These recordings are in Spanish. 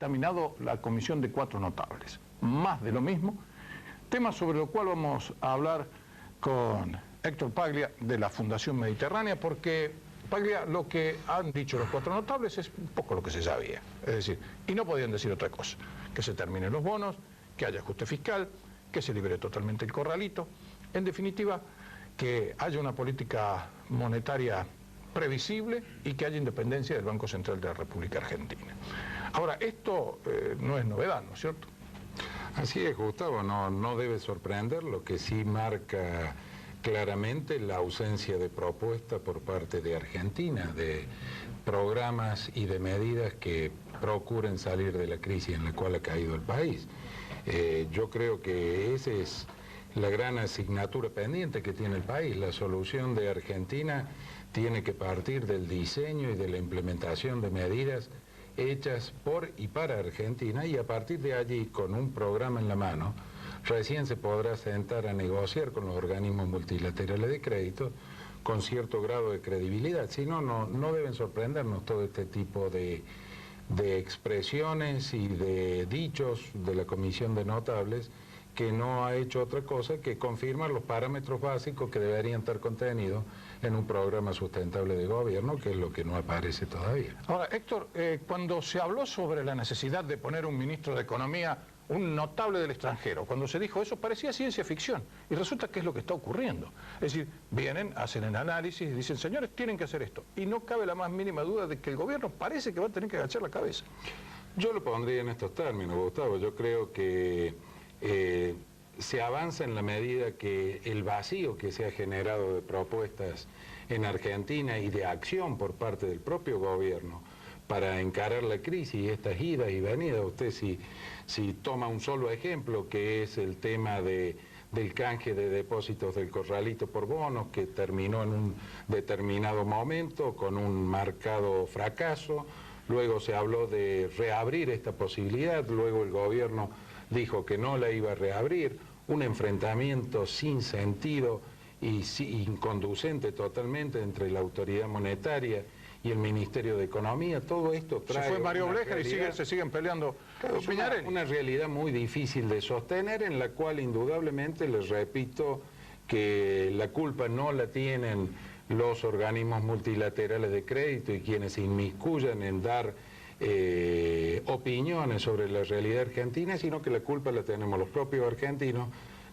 dictaminado la comisión de 4 notables. Más de lo mismo, tema sobre lo cual vamos a hablar con Héctor Paglia de la Fundación Mediterránea, porque Paglia, lo que han dicho los 4 notables es un poco lo que se sabía, es decir, y no podían decir otra cosa, que se terminen los bonos, que haya ajuste fiscal, que se libere totalmente el corralito, en definitiva, que haya una política monetaria previsible y que haya independencia del Banco Central de la República Argentina. Ahora, esto no es novedad, ¿no es cierto? Así es, Gustavo, no debe sorprender, lo que sí marca claramente la ausencia de propuesta por parte de Argentina, de programas y de medidas que procuren salir de la crisis en la cual ha caído el país. Yo creo que esa es la gran asignatura pendiente que tiene el país. La solución de Argentina tiene que partir del diseño y de la implementación de medidas hechas por y para Argentina, y a partir de allí, con un programa en la mano, recién se podrá sentar a negociar con los organismos multilaterales de crédito con cierto grado de credibilidad. Si no, no deben sorprendernos todo este tipo de expresiones y de dichos de la Comisión de Notables, que no ha hecho otra cosa que confirmar los parámetros básicos que deberían estar contenidos en un programa sustentable de gobierno, que es lo que no aparece todavía. Ahora, Héctor, cuando se habló sobre la necesidad de poner un ministro de Economía, un notable del extranjero, cuando se dijo eso parecía ciencia ficción, y resulta que es lo que está ocurriendo. Es decir, vienen, hacen el análisis y dicen, señores, tienen que hacer esto, y no cabe la más mínima duda de que el gobierno parece que va a tener que agachar la cabeza. Yo lo pondría en estos términos, Gustavo. Yo creo que se avanza en la medida que el vacío que se ha generado de propuestas en Argentina y de acción por parte del propio gobierno para encarar la crisis y estas idas y venidas. Usted si toma un solo ejemplo, que es el tema del canje de depósitos del corralito por bonos, que terminó en un determinado momento con un marcado fracaso. Luego se habló de reabrir esta posibilidad, luego el gobierno dijo que no la iba a reabrir, un enfrentamiento sin sentido y inconducente totalmente entre la autoridad monetaria y el Ministerio de Economía. Todo esto trae... Se fue Mario Blecher y se siguen peleando. Claro, una realidad muy difícil de sostener, en la cual indudablemente, les repito, que la culpa no la tienen los organismos multilaterales de crédito y quienes se inmiscuyan en dar opiniones sobre la realidad argentina, sino que la culpa la tenemos los propios argentinos,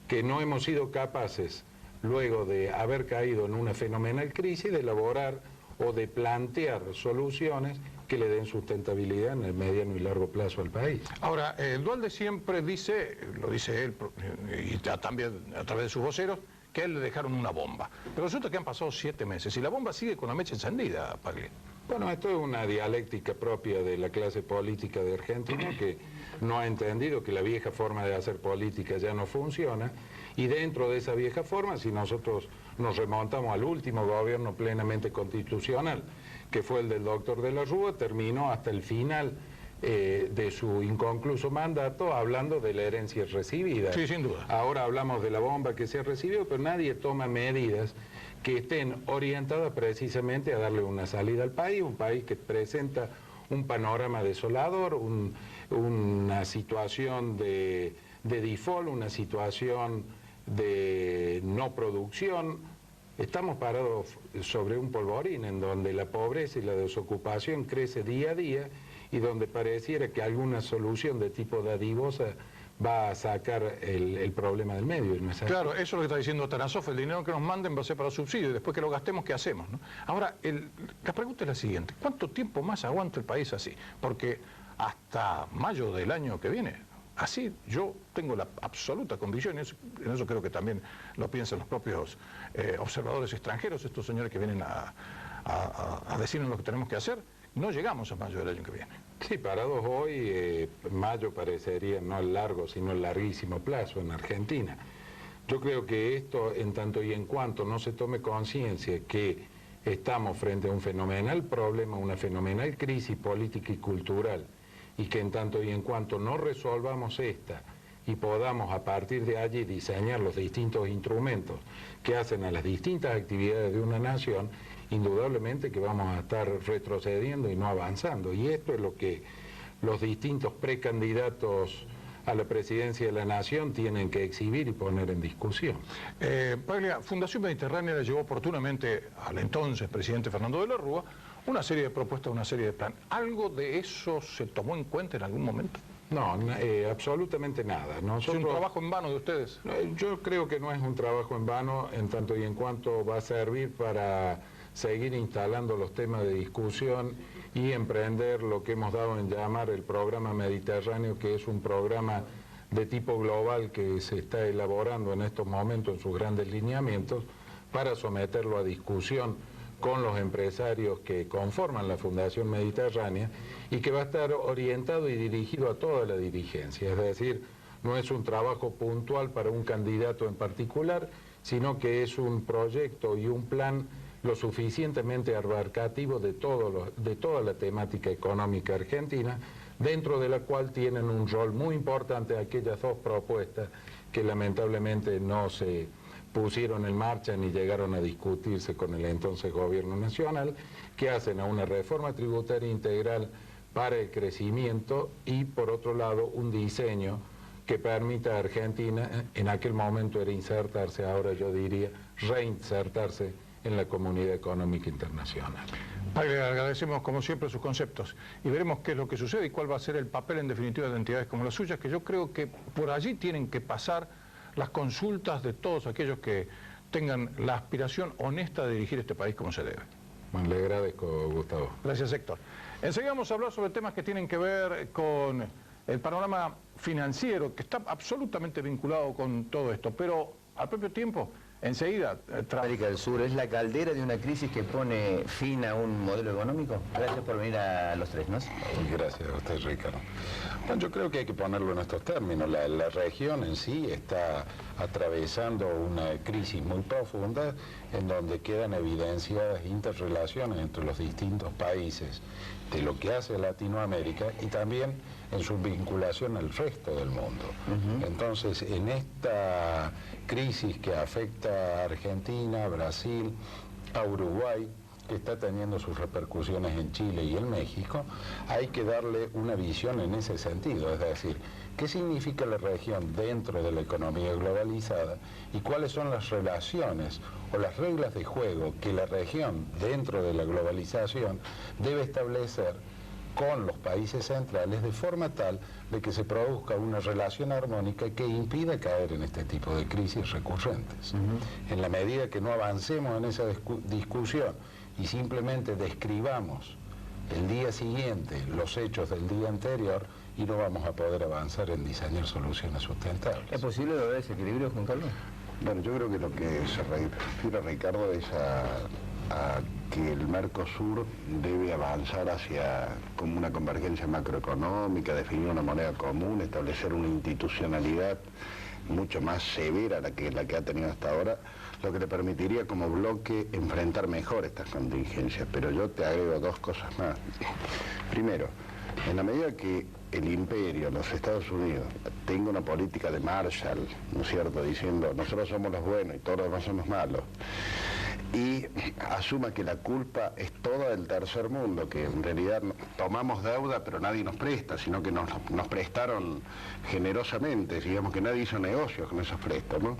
que no hemos sido capaces, luego de haber caído en una fenomenal crisis, de elaborar o de plantear soluciones que le den sustentabilidad en el mediano y largo plazo al país. Ahora, el Duhalde siempre dice, lo dice él y también a través de sus voceros, que a él le dejaron una bomba. Pero resulta que han pasado 7 meses y la bomba sigue con la mecha encendida, Paglia. Bueno, esto es una dialéctica propia de la clase política de Argentina, que no ha entendido que la vieja forma de hacer política ya no funciona, y dentro de esa vieja forma, si nosotros nos remontamos al último gobierno plenamente constitucional, que fue el del doctor de la Rúa, terminó hasta el final de su inconcluso mandato hablando de la herencia recibida. Sí, sin duda. Ahora hablamos de la bomba que se ha recibido, pero nadie toma medidas que estén orientadas precisamente a darle una salida al país, un país que presenta un panorama desolador, una situación de default, una situación de no producción. Estamos parados sobre un polvorín en donde la pobreza y la desocupación crece día a día y donde pareciera que alguna solución de tipo dadivosa va a sacar el problema del medio. ¿No es así? Claro, eso es lo que está diciendo Tarasoff, el dinero que nos manden va a ser para subsidios y después que lo gastemos, ¿qué hacemos? ¿No? Ahora, la pregunta es la siguiente, ¿cuánto tiempo más aguanta el país así? Porque hasta mayo del año que viene, así yo tengo la absoluta convicción, y en eso creo que también lo piensan los propios observadores extranjeros, estos señores que vienen a decirnos lo que tenemos que hacer, no llegamos a mayo del año que viene. Sí, parados hoy, mayo parecería no el largo, sino el larguísimo plazo en Argentina. Yo creo que esto, en tanto y en cuanto no se tome conciencia que estamos frente a un fenomenal problema, una fenomenal crisis política y cultural, y que en tanto y en cuanto no resolvamos esta y podamos a partir de allí diseñar los distintos instrumentos que hacen a las distintas actividades de una nación, indudablemente que vamos a estar retrocediendo y no avanzando. Y esto es lo que los distintos precandidatos a la presidencia de la Nación tienen que exhibir y poner en discusión. Paglia, Fundación Mediterránea le llevó oportunamente al entonces presidente Fernando de la Rúa una serie de propuestas, una serie de planes. ¿Algo de eso se tomó en cuenta en algún momento? No, absolutamente nada. ¿Es un trabajo en vano de ustedes? Yo creo que no es un trabajo en vano, en tanto y en cuanto va a servir para seguir instalando los temas de discusión y emprender lo que hemos dado en llamar el programa Mediterráneo, que es un programa de tipo global que se está elaborando en estos momentos en sus grandes lineamientos para someterlo a discusión con los empresarios que conforman la Fundación Mediterránea y que va a estar orientado y dirigido a toda la dirigencia. Es decir, no es un trabajo puntual para un candidato en particular, sino que es un proyecto y un plan lo suficientemente abarcativo de toda la temática económica argentina, dentro de la cual tienen un rol muy importante aquellas dos propuestas que lamentablemente no se pusieron en marcha ni llegaron a discutirse con el entonces gobierno nacional, que hacen a una reforma tributaria integral para el crecimiento y, por otro lado, un diseño que permita a Argentina, en aquel momento era insertarse, ahora yo diría reinsertarse en la comunidad económica internacional. Le agradecemos como siempre sus conceptos y veremos qué es lo que sucede y cuál va a ser el papel en definitiva de entidades como las suyas, que yo creo que por allí tienen que pasar las consultas de todos aquellos que tengan la aspiración honesta de dirigir este país como se debe. Bueno, le agradezco, Gustavo. Gracias, Héctor. Enseguida vamos a hablar sobre temas que tienen que ver con el panorama financiero, que está absolutamente vinculado con todo esto, pero al propio tiempo, enseguida... América del Sur es la caldera de una crisis que pone fin a un modelo económico. Gracias por venir a Los Tres, ¿no? Gracias a usted, Ricardo. Bueno, yo creo que hay que ponerlo en estos términos. La región en sí está atravesando una crisis muy profunda en donde quedan evidenciadas interrelaciones entre los distintos países de lo que hace Latinoamérica y también en su vinculación al resto del mundo. Entonces, en esta crisis que afecta a Argentina, a Brasil, a Uruguay, que está teniendo sus repercusiones en Chile y en México, hay que darle una visión en ese sentido, es decir, ¿qué significa la región dentro de la economía globalizada y cuáles son las relaciones o las reglas de juego que la región dentro de la globalización debe establecer con los países centrales de forma tal de que se produzca una relación armónica que impida caer en este tipo de crisis recurrentes? En la medida que no avancemos en esa discusión y simplemente describamos el día siguiente los hechos del día anterior, y no vamos a poder avanzar en diseñar soluciones sustentables. ¿Es posible lograr ese equilibrio, Juan Carlos? Bueno, yo creo que lo que se refiere Ricardo es a que el Mercosur debe avanzar hacia como una convergencia macroeconómica, definir una moneda común, establecer una institucionalidad mucho más severa la que ha tenido hasta ahora, lo que le permitiría como bloque enfrentar mejor estas contingencias. Pero yo te agrego dos cosas más. Primero, en la medida que el imperio, los Estados Unidos, tenga una política de Marshall, ¿no es cierto?, diciendo nosotros somos los buenos y todos los demás somos malos, y asuma que la culpa es toda del tercer mundo, que en realidad tomamos deuda pero nadie nos presta, sino que nos prestaron generosamente, digamos que nadie hizo negocios con esos préstamos.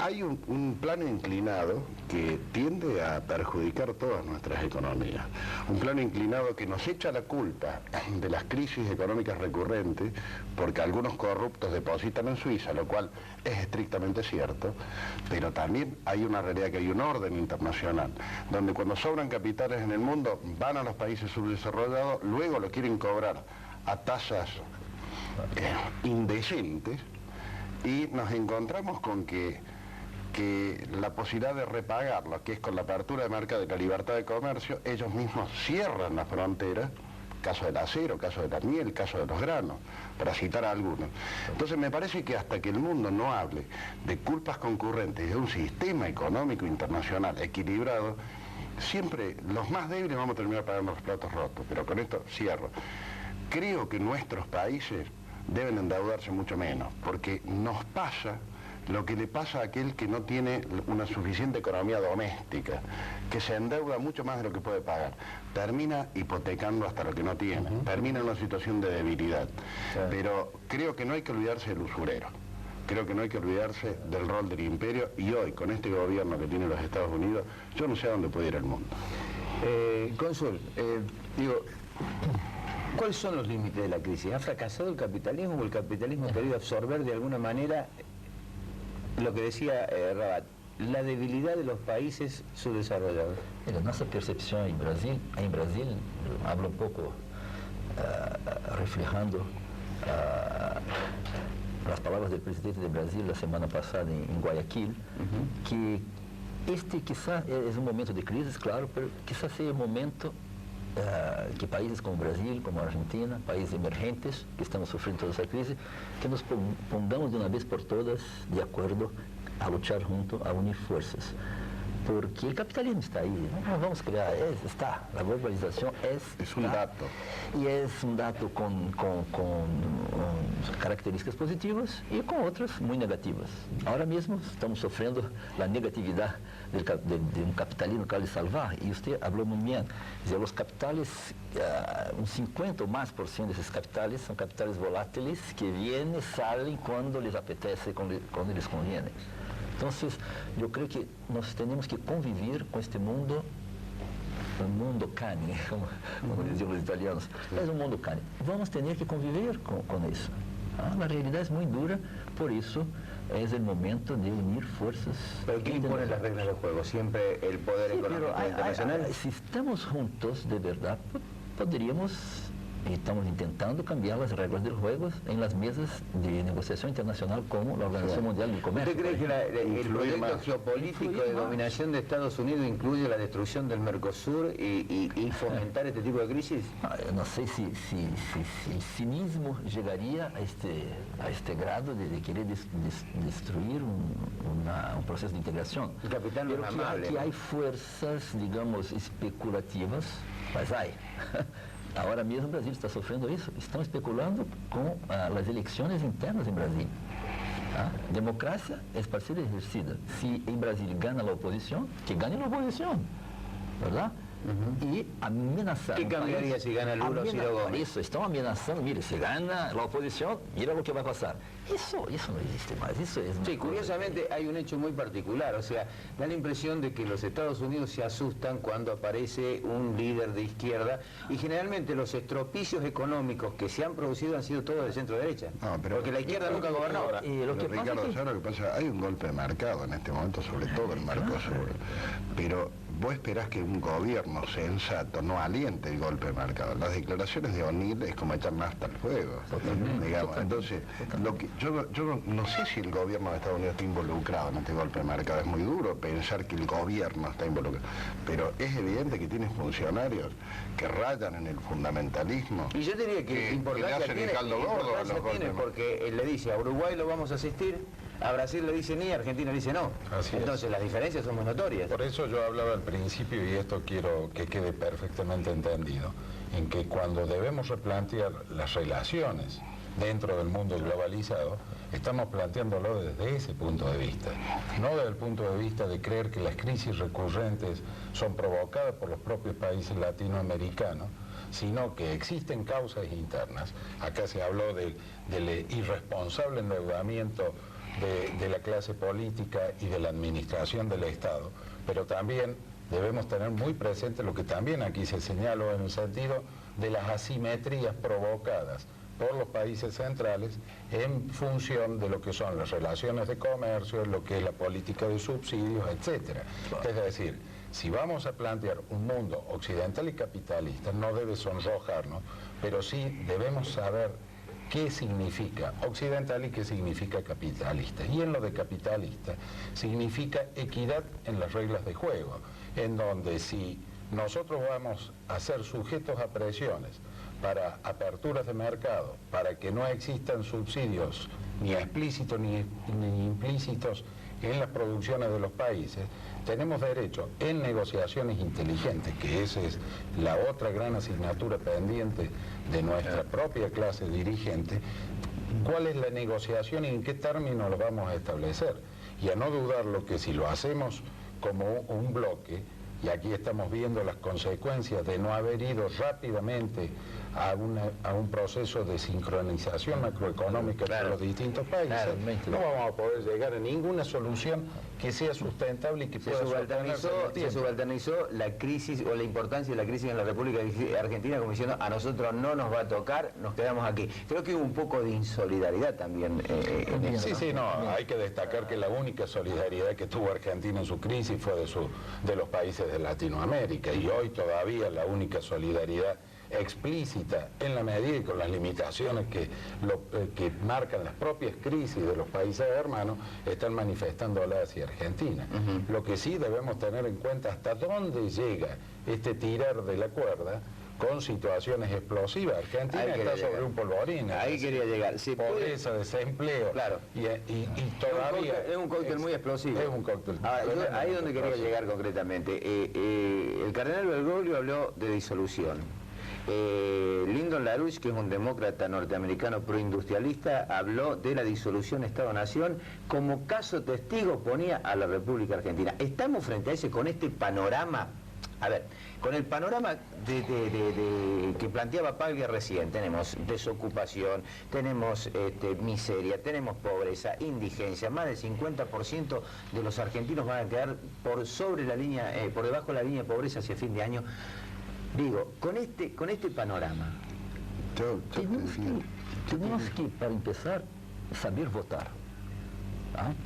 Hay un plano inclinado que tiende a perjudicar todas nuestras economías. Un plano inclinado que nos echa la culpa de las crisis económicas recurrentes porque algunos corruptos depositan en Suiza, lo cual es estrictamente cierto, pero también hay una realidad que hay un orden internacional, donde cuando sobran capitales en el mundo van a los países subdesarrollados, luego lo quieren cobrar a tasas indecentes, y nos encontramos con que la posibilidad de repagarlo, que es con la apertura de mercado y la libertad de comercio, ellos mismos cierran las fronteras, caso del acero, caso de la miel, caso de los granos, para citar a algunos. Entonces me parece que hasta que el mundo no hable de culpas concurrentes de un sistema económico internacional equilibrado, siempre los más débiles vamos a terminar pagando los platos rotos. Pero con esto cierro. Creo que nuestros países deben endeudarse mucho menos, porque nos pasa lo que le pasa a aquel que no tiene una suficiente economía doméstica, que se endeuda mucho más de lo que puede pagar, termina hipotecando hasta lo que no tiene, termina en una situación de debilidad. Claro. Pero creo que no hay que olvidarse del usurero. Creo que no hay que olvidarse del rol del imperio, y hoy, con este gobierno que tiene los Estados Unidos, yo no sé a dónde puede ir el mundo. Cónsul, digo, ¿cuáles son los límites de la crisis? ¿Ha fracasado el capitalismo o el capitalismo ha querido absorber de alguna manera lo que decía Rabat, la debilidad de los países subdesarrollados? Mira, nossa percepção em Brasil, hablo um pouco reflejando as palavras do presidente do Brasil la semana passada em Guayaquil, que este quizá é um momento de crise, claro, mas quizá seja um momento que países como Brasil, como Argentina, países emergentes que estamos sofrendo toda essa crise, que nos pongamos de uma vez por todas de acordo a lutar junto, a unir forças. Porque o capitalismo está aí, não vamos criar, está, a globalização Es un dato. e é um dado com características positivas e com outras muito negativas. Agora mesmo estamos sofrendo a negatividade de um capitalismo que quer salvar, e você falou muito bem, os capitais, um 50 ou mais por cento desses capitais são capitais voláteis que vêm e saem quando lhes apetece, quando lhes convém. Então, eu creio que nós temos que conviver com este mundo, um mundo cane, como diziam os italianos. É um mundo cane. Vamos ter que conviver com isso. A realidade é muito dura, por isso é o momento de unir forças. ¿Pero quién impone las reglas del juego? ¿Siempre el poder económico internacional? Se estamos juntos, de verdade, poderíamos... E estamos tentando cambiar as regras do jogo em las mesas de negociação internacional como a Organização Mundial do Comércio. ¿Usted cree que el proyecto geopolítico de dominación de Estados Unidos incluye la destrucción del Mercosur y fomentar este tipo de crisis? Eu não sei se o cinismo chegaria a este grado de querer destruir um processo de integração. O capital não é amável. Que há forças, digamos, especulativas, mas há. Agora mesmo o Brasil está sofrendo isso. Estão especulando com as eleições internas em Brasília. Democracia é para ser exercida. Se em Brasília ganha a oposição, que ganhe a oposição. Verdade? E ameaçar. ¿Qué cambiaría si gana Lula o Ciro Gómez? Isso, estão ameaçando. Mire, se gana a oposição, mira o que vai passar. Isso não existe mais. Isso é Sí, curiosamente hay un hecho muy particular, o sea, da la impresión de que los Estados Unidos se asustan cuando aparece un líder de izquierda y generalmente los estropicios económicos que se han producido han sido todos de centro derecha, No, pero- porque la izquierda nunca gobernó. E lo que pasa Ricardo, es que... ¿sabes lo que pasa? Hay un golpe de mercado en este momento, sobre todo el Mercosur. Pero vos esperás que un gobierno sensato no aliente el golpe de mercado. Las declaraciones de O'Neill es como echar nafta al fuego, digamos. Entonces, yo no sé si el gobierno de Estados Unidos está involucrado en este golpe de mercado. Es muy duro pensar que el gobierno está involucrado. Pero es evidente que tiene funcionarios que rayan en el fundamentalismo. Y yo diría que importancia le hacen el tiene, caldo gordo a los importancia golpes tiene de porque él le dice a Uruguay lo vamos a asistir, a Brasil le dice ni, a Argentina le dice no. Así es. Entonces las diferencias son muy notorias. Por eso yo hablaba al principio, y esto quiero que quede perfectamente entendido, en que cuando debemos replantear las relaciones dentro del mundo globalizado, estamos planteándolo desde ese punto de vista, no desde el punto de vista de creer que las crisis recurrentes son provocadas por los propios países latinoamericanos, sino que existen causas internas. Acá se habló del irresponsable endeudamiento de la clase política y de la administración del Estado, pero también debemos tener muy presente lo que también aquí se señaló en el sentido de las asimetrías provocadas por los países centrales en función de lo que son las relaciones de comercio, lo que es la política de subsidios, etc. Es decir, si vamos a plantear un mundo occidental y capitalista, no debe sonrojarnos, pero sí debemos saber qué significa occidental y qué significa capitalista. Y en lo de capitalista significa equidad en las reglas de juego, en donde si nosotros vamos a ser sujetos a presiones para aperturas de mercado, para que no existan subsidios ni explícitos ni implícitos en las producciones de los países, tenemos derecho en negociaciones inteligentes, que esa es la otra gran asignatura pendiente de nuestra propia clase dirigente, cuál es la negociación y en qué términos lo vamos a establecer. Y a no dudarlo que si lo hacemos como un bloque, y aquí estamos viendo las consecuencias de no haber ido rápidamente a un proceso de sincronización macroeconómica entre los distintos países, no vamos a poder llegar a ninguna solución que sea sustentable y que pueda sostenerse en el tiempo. Se subalternizó la crisis o la importancia de la crisis en la República Argentina como diciendo a nosotros no nos va a tocar, nos quedamos aquí. Creo que hubo un poco de insolidaridad también en eso. Sí, hay que destacar que la única solidaridad que tuvo Argentina en su crisis fue de los países de Latinoamérica, y hoy todavía la única solidaridad explícita, en la medida y con las limitaciones que marcan las propias crisis de los países hermanos, están manifestándola hacia Argentina. Lo que sí debemos tener en cuenta hasta dónde llega este tirar de la cuerda con situaciones explosivas. Argentina está sobre un polvorín. Ahí quería llegar. Pobreza, desempleo. Claro. Y todavía... Es un cóctel muy explosivo. Es un cóctel. Ahí es donde quería llegar concretamente. El cardenal Bergoglio habló de disolución. Lyndon LaRouche, que es un demócrata norteamericano proindustrialista, habló de la disolución Estado-Nación, como caso testigo ponía a la República Argentina. Estamos frente a ese, con este panorama, a ver, con el panorama que planteaba Paglia recién. Tenemos desocupación, tenemos miseria, tenemos pobreza, indigencia. Más del 50% de los argentinos van a quedar por debajo de la línea de pobreza hacia fin de año. Digo, con este panorama, tenemos que, para empezar, saber votar.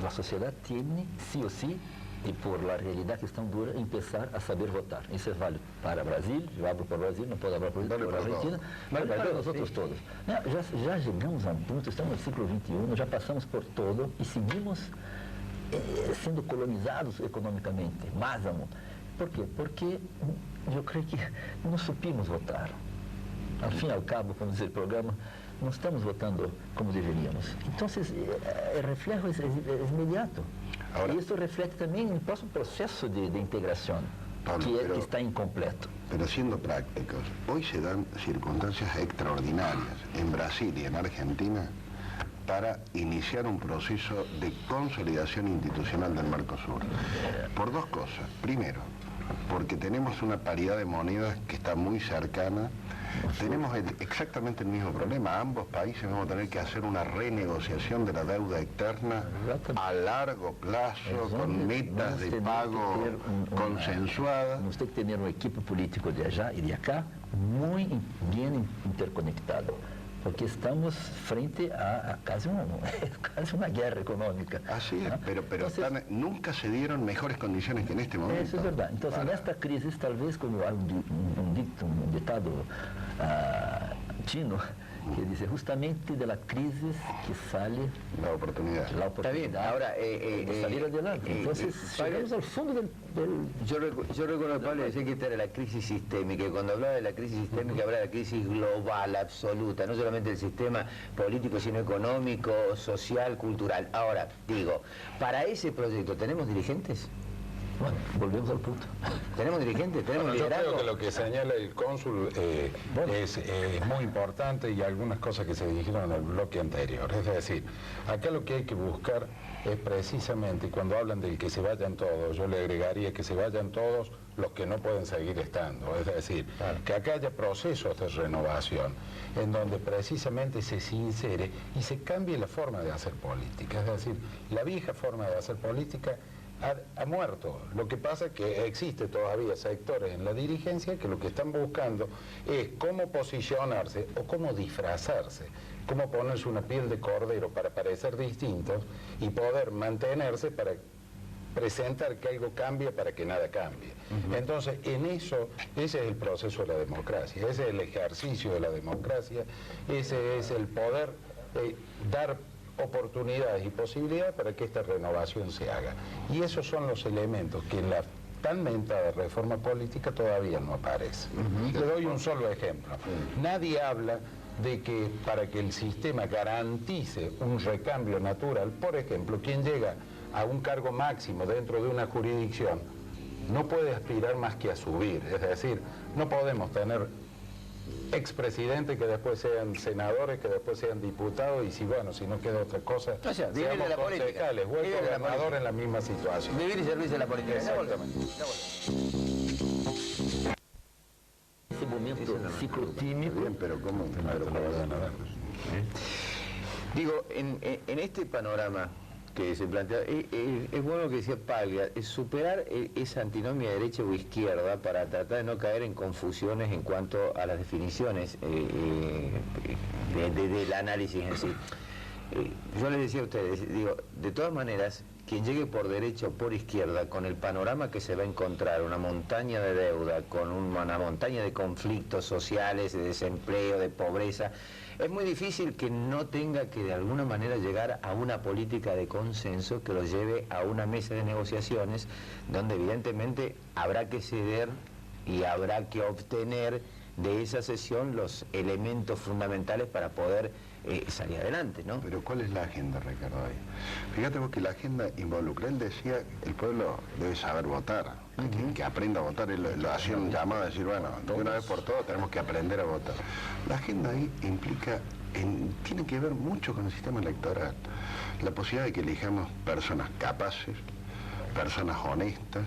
La sociedad tiene, sí o sí, y por la realidad que es tan dura, empezar a saber votar. Eso es válido para Brasil, yo hablo por Brasil, no puedo hablar por Argentina, vale para nosotros todos. Ya llegamos a un punto, estamos en el siglo XXI, ya pasamos por todo y seguimos siendo colonizados económicamente, más aún. ¿Por qué? Porque yo creo que no supimos votar. Al fin y al cabo, como dice el programa, no estamos votando como deberíamos. Entonces, el reflejo es inmediato. Ahora, y esto refleja también el próximo proceso de integración, que está incompleto. Pero siendo prácticos, hoy se dan circunstancias extraordinarias en Brasil y en Argentina para iniciar un proceso de consolidación institucional del Mercosur. Por dos cosas. Primero, porque tenemos una paridad de monedas que está muy cercana. Tenemos exactamente el mismo problema. Ambos países vamos a tener que hacer una renegociación de la deuda externa a largo plazo, con metas de pago consensuadas. Tenemos que tener un equipo político de allá y de acá muy bien interconectado, porque estamos frente a casi una guerra económica. Así es, pero entonces, nunca se dieron mejores condiciones que en este momento. Eso es verdad. Entonces, en esta crisis, tal vez, como hay un ditado chino, que dice justamente de la crisis que sale la oportunidad. Está bien, ahora de salir adelante. Entonces, llegamos al fondo del... Yo recuerdo a Pablo decía que esta era la crisis sistémica, y cuando hablaba de la crisis sistémica hablaba de la crisis global, absoluta, no solamente del sistema político, sino económico, social, cultural. Ahora, digo, para ese proyecto, ¿tenemos dirigentes? Bueno, volvemos al punto. ¿Tenemos dirigentes? ¿Tenemos liderazgo? Yo creo que lo que señala el cónsul es muy importante, y algunas cosas que se dijeron en el bloque anterior. Es decir, acá lo que hay que buscar es precisamente, cuando hablan del que se vayan todos, yo le agregaría que se vayan todos los que no pueden seguir estando. Es decir, que acá haya procesos de renovación en donde precisamente se sincere y se cambie la forma de hacer política. Es decir, la vieja forma de hacer política ha muerto. Lo que pasa es que existe todavía sectores en la dirigencia que lo que están buscando es cómo posicionarse o cómo disfrazarse, cómo ponerse una piel de cordero para parecer distintos y poder mantenerse para presentar que algo cambie para que nada cambie. Entonces, en eso, ese es el proceso de la democracia, ese es el ejercicio de la democracia, ese es el poder dar oportunidades y posibilidades para que esta renovación se haga. Y esos son los elementos que en la tan mentada reforma política todavía no aparecen. Le doy un solo ejemplo. Nadie habla de que para que el sistema garantice un recambio natural, por ejemplo, quien llega a un cargo máximo dentro de una jurisdicción no puede aspirar más que a subir. Es decir, no podemos tener expresidentes que después sean senadores, que después sean diputados, y si no queda otra cosa, O sea, vivir de seamos la política. concejales, Vivir vuelto de la gobernador política. en la misma situación. Vivir y servirse de la política. Exactamente. Esse momento ciclotímico. Bien, pero ¿cómo? Digo, en este panorama que se plantea, es bueno lo que decía Paglia, es superar esa antinomia derecha o izquierda para tratar de no caer en confusiones en cuanto a las definiciones del análisis en sí. Yo les decía a ustedes, digo, de todas maneras, quien llegue por derecha o por izquierda, con el panorama que se va a encontrar, una montaña de deuda, con una montaña de conflictos sociales, de desempleo, de pobreza, es muy difícil que no tenga que de alguna manera llegar a una política de consenso que lo lleve a una mesa de negociaciones donde evidentemente habrá que ceder y habrá que obtener de esa sesión los elementos fundamentales para poder salir adelante, ¿no? Pero ¿cuál es la agenda, Ricardo? Fíjate vos que la agenda involucra, él decía, el pueblo debe saber votar, que aprenda a votar, él lo hacía un llamado a decir, bueno, de una vez por todas tenemos que aprender a votar. La agenda ahí implica, tiene que ver mucho con el sistema electoral, la posibilidad de que elijamos personas capaces, personas honestas,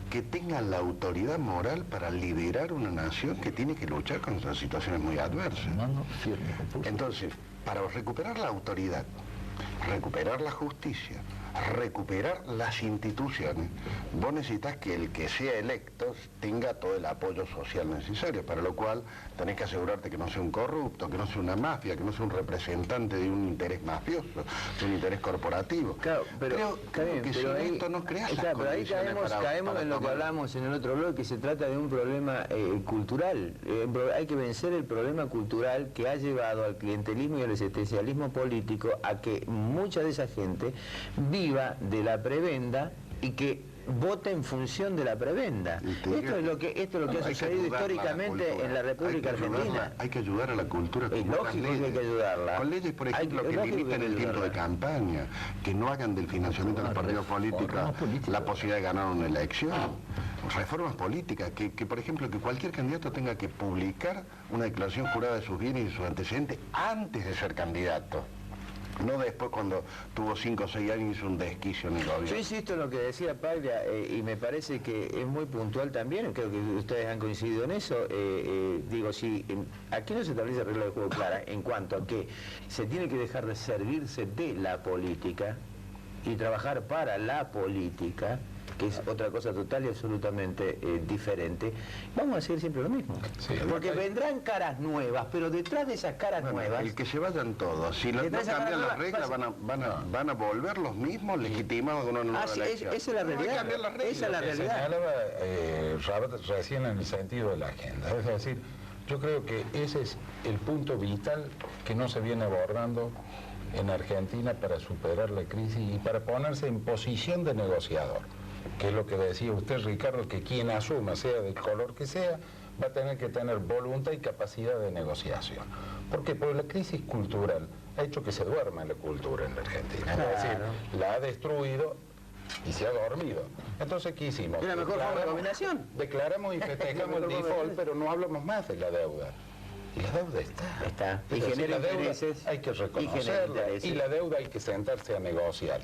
que tengan la autoridad moral para liderar una nación que tiene que luchar contra situaciones muy adversas. Mano firme, compulso. Entonces, para recuperar la autoridad, recuperar la justicia, recuperar las instituciones, vos necesitas que el que sea electo tenga todo el apoyo social necesario, para lo cual tenés que asegurarte que no sea un corrupto, que no sea una mafia, que no sea un representante de un interés mafioso, de un interés corporativo. Claro, pero creo que pero sin ahí, esto no creas las claro, pero ahí condiciones caemos para en lo que tomar. hablamos en el otro bloque, que se trata de un problema cultural. Hay que vencer el problema cultural que ha llevado al clientelismo y al asistencialismo político a que mucha de esa gente viva de la prebenda y que vote en función de la prebenda. Esto es lo que ha sucedido históricamente en la República Argentina. Hay que ayudar a la cultura. Es lógico que hay que ayudarla. Con leyes, por ejemplo, que limiten el tiempo de campaña, que no hagan del financiamiento de los partidos políticos la posibilidad de ganar una elección. Reformas políticas, que por ejemplo, que cualquier candidato tenga que publicar una declaración jurada de sus bienes y de sus antecedentes antes de ser candidato. No después cuando tuvo 5 o 6 años y hizo un desquicio en el gobierno. Yo insisto en lo que decía Paglia y me parece que es muy puntual también, creo que ustedes han coincidido en eso. Digo, si aquí no se establece regla de juego clara en cuanto a que se tiene que dejar de servirse de la política y trabajar para la política, que es otra cosa total y absolutamente diferente, vamos a seguir siempre lo mismo. Sí, porque vendrán caras nuevas, pero detrás de esas caras nuevas... El que se vayan todos, si no cambian las reglas, van a volver los mismos legitimados de una nueva elección. Esa es la realidad. cambiar las reglas. Esa es la realidad. Señalaba Rabat recién en el sentido de la agenda. Es decir, yo creo que ese es el punto vital que no se viene abordando en Argentina para superar la crisis y para ponerse en posición de negociador, que es lo que decía usted, Ricardo, que quien asuma, sea del color que sea, va a tener que tener voluntad y capacidad de negociación. ¿Por qué? Porque la crisis cultural ha hecho que se duerma la cultura en la Argentina. Claro. Es decir, la ha destruido y se ha dormido. Entonces, ¿qué hicimos? Es la mejor forma de combinación. Declaramos y festejamos el default, pero no hablamos más de la deuda. Y la deuda está. Y genera la deuda intereses. hay que Y genera reconocerla. intereses. Y la deuda hay que sentarse a negociar.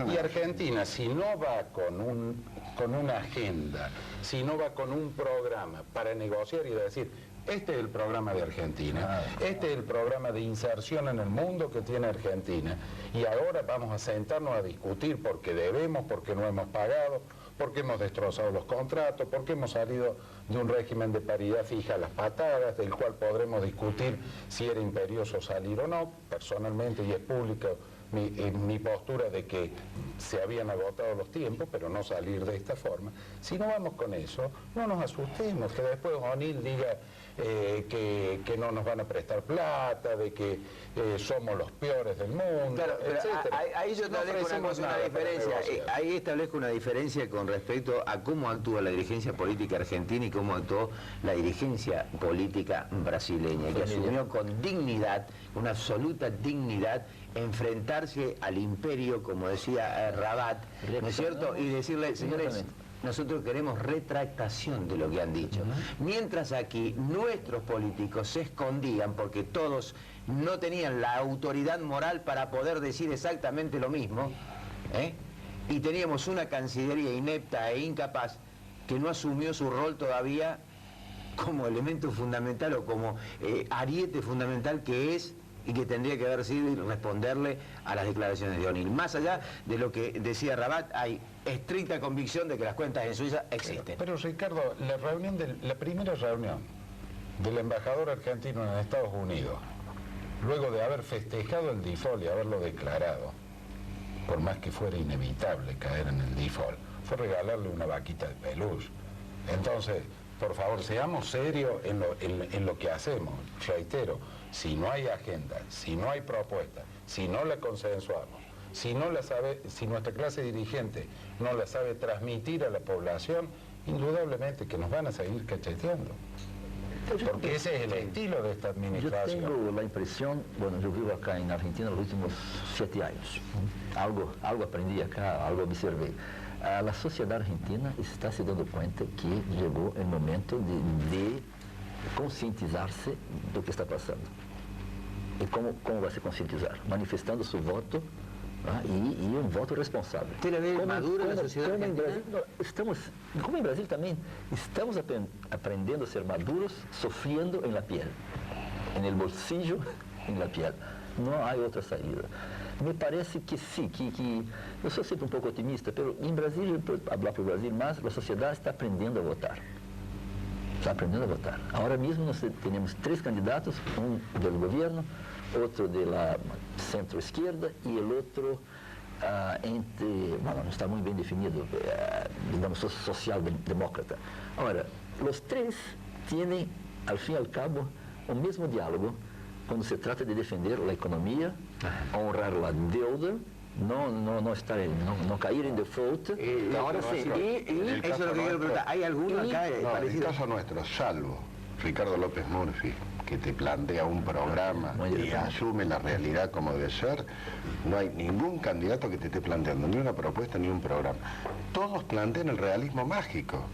Y Argentina, si no va con una agenda, si no va con un programa para negociar y decir, este es el programa de Argentina, este es el programa de inserción en el mundo que tiene Argentina, y ahora vamos a sentarnos a discutir porque debemos, porque no hemos pagado, porque hemos destrozado los contratos, porque hemos salido de un régimen de paridad fija a las patadas, del cual podremos discutir si era imperioso salir o no. Personalmente, y es pública mi postura de que se habían agotado los tiempos, pero no salir de esta forma. Si no vamos con eso, no nos asustemos, que después O'Neill diga que no nos van a prestar plata, de que somos los peores del mundo, Claro, pero etcétera. ahí yo establezco una diferencia. Ahí establezco una diferencia con respecto a cómo actúa la dirigencia política argentina y cómo actuó la dirigencia política brasileña, que asumió con dignidad, una absoluta dignidad, enfrentarse al imperio, como decía Rabat, ¿no es cierto? Y decirle, señores, nosotros queremos retractación de lo que han dicho. Mientras aquí nuestros políticos se escondían porque todos no tenían la autoridad moral para poder decir exactamente lo mismo, y teníamos una Cancillería inepta e incapaz que no asumió su rol todavía como elemento fundamental o como ariete fundamental que es y que tendría que haber sido y responderle a las declaraciones de O'Neill. Más allá de lo que decía Rabat, hay estricta convicción de que las cuentas en Suiza existen. Pero Ricardo, la primera reunión del embajador argentino en Estados Unidos, luego de haber festejado el default y haberlo declarado, por más que fuera inevitable caer en el default, fue regalarle una vaquita de peluche. Entonces, por favor, seamos serios en lo que hacemos. Reitero, si no hay agenda, si no hay propuesta, si no la consensuamos, si nuestra clase dirigente no la sabe transmitir a la población, indudablemente que nos van a seguir cacheteando. Porque ese es el estilo de esta administración. Yo tengo la impresión, bueno, yo vivo acá en Argentina los últimos 7 años. Algo aprendí acá, algo observé. La sociedad argentina está se dando cuenta que llegó el momento de concientizarse do que está pasando. ¿Y cómo va a se concientizar? Manifestando su voto y un voto responsable. ¿Usted la ve madura la sociedad argentina? Como en Brasil también, estamos aprendiendo a ser maduros, sufriendo en la piel, en el bolsillo, en la piel. No hay otra salida. Me parece que sí, que yo soy siempre un poco optimista, pero en Brasil, hablar por Brasil más, la sociedad está aprendiendo a votar. Está aprendiendo a votar. Ahora mismo tenemos 3 candidatos, un del gobierno, otro de la centro-izquierda y el otro no está muy bien definido, digamos, social-demócrata. Ahora, los 3 tienen, al fin y al cabo, el mismo diálogo cuando se trata de defender la economía, honrar la deuda, no caer en default. Ahora sí, y eso es lo que quiero preguntar. ¿Hay alguno acá parecido? En el caso nuestro, salvo Ricardo López Murphy, que te plantea un programa y asume la realidad como debe ser, no hay ningún candidato que te esté planteando ni una propuesta ni un programa. Todos plantean el realismo mágico.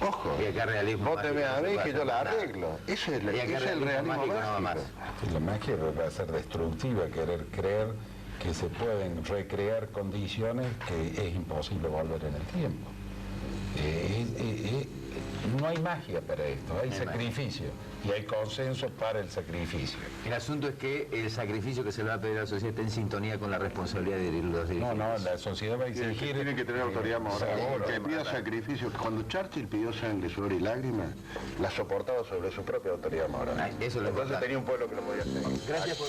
Ojo, y acá realismo vos te ves a ver que yo la arreglo. Ese es el realismo mágico. Nada más. La magia va a ser destructiva, querer creer que se pueden recrear condiciones que es imposible volver en el tiempo. No hay magia para esto, hay sacrificio y hay consenso para el sacrificio. El asunto es que el sacrificio que se le va a pedir a la sociedad está en sintonía con la responsabilidad de los dirigentes. No, la sociedad va a exigir... Tiene que tener autoridad moral. Que pida sacrificio. Cuando Churchill pidió sangre, sudor y lágrimas, la soportaba sobre su propia autoridad moral. Eso es lo Entonces tenía un pueblo que lo podía hacer. Gracias por...